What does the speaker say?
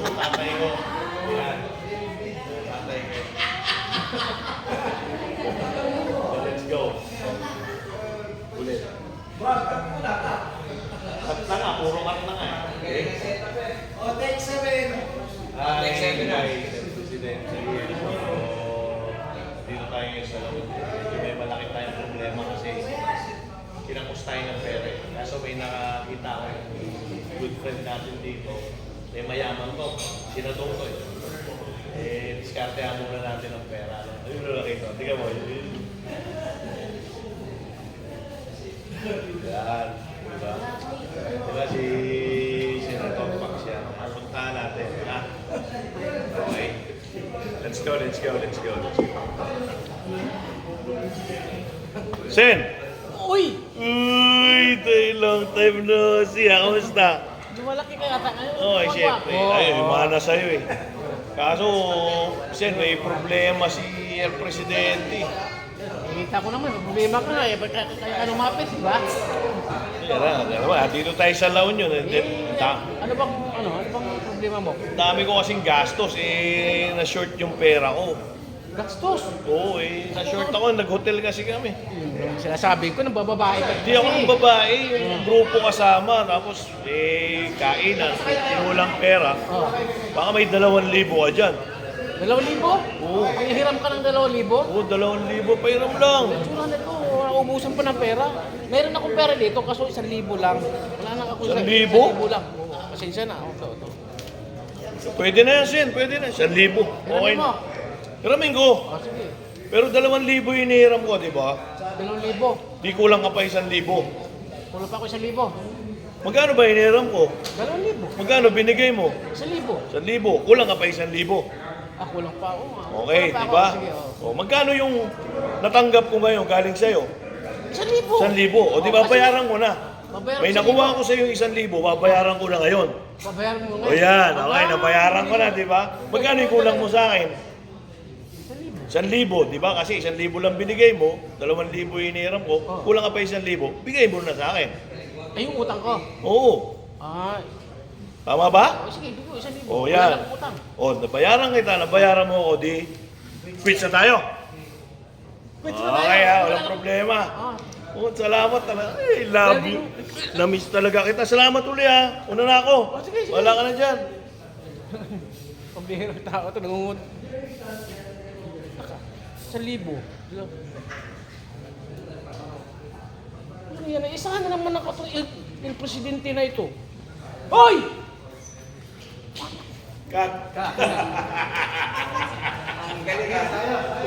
Tatay ko. Yan. Tatay ko. So, let's go. Ulit. Cut na nga, puro cut na nga. Okay. O, take 7. Take 7 na. President. Dito tayo ngayon sa loob. May malaki tayong problema kasi kinakos tayo ng pera. Kaso may nakakita ko good friend natin dito. May mayaman to. Sinatong to diskartehan muna natin ang pera. Ayun na nakita. Tingnan mo. Yan. Diba? Diba si Senator Pax yan? Mapuntahan natin. Ha? Okay. Let's go, let's go, let's go. Sen! Uy! Uy! Long time no see. Kamusta? Lumalaki ka yata ngayon. Oo, siyempre. Ayun, lumana sa'yo eh. Kaso, Sen, may problema si El Presidente. Nakita ko naman, may problema ka nga eh. Kaya lumapit, di ba? Yan na, dito tayo sa La Union. Ano bang problema mo? Dami ko kasing gastos, na-short yung pera ko. Gastos. Oo, na-short ako, nag-hotel kasi kami. Yung sinasabi ko, nabababae ka. Hindi ako ng babae, yung grupo kasama, tapos kainan, inulang pera. Oh. Baka may 2,000 ka dyan. 2,000? Oo. Hiram ka ng 2,000? Oo, 2,000 pa hiram lang. Tsura na ito, naubusan pa ng pera. Meron akong pera dito, kaso 1,000 lang. Wala na ako 1,000? 1,000 lang. Oo, pasensya na. Ito. Pwede na yan, Sen, pwede na. 1,000. Okay Hiramin mo. na. Hiramin ko. Oh, sige. Pero 2,000 yung inihiram ko, di ba? 2,000. Di kulang ka pa 1,000. Kulo pa ako 1,000. Magkano ba inihiram ko? 2,000. Magkano binigay mo? 1,000. 1,000. Kulang ka pa 1,000. Kulang pa ako. Okay, Kulang pa di ako. ba? Sige, oh. O, magkano yung natanggap ko ngayon galing sa'yo? 1,000. 1,000. O, di ba, bayaran ko na. Babayaran May ko nakuha ko sa'yo 1,000, babayaran ko na ngayon. Babayaran mo O yan, okay, nabayaran ko na, di ba? Magkano yung kulang mo sa akin? 1,000, di ba? Kasi 1,000 lang binigay mo, 2,000 inihiram ko, kulang ka pa 1,000, bigay mo na sa akin. Ay, yung utang ko. Oo. Ay. Tama ba? Sige, bigay ko 1,000. O Wala yan. akong utang. O, nabayaran mo ako, di quits na tayo. Quits na tayo. Okay ha, walang problema. Ah. Oh, salamat talaga. I love you. Na-miss talaga kita. Salamat uli ha. Una na ako. Sige. Wala ka na dyan. Pambihirang tao ito, nangungut. 1,000. Ano yan? Isa na naman ako itong yung presidente na ito. Hoy! Cut. Ang galing ka tayo.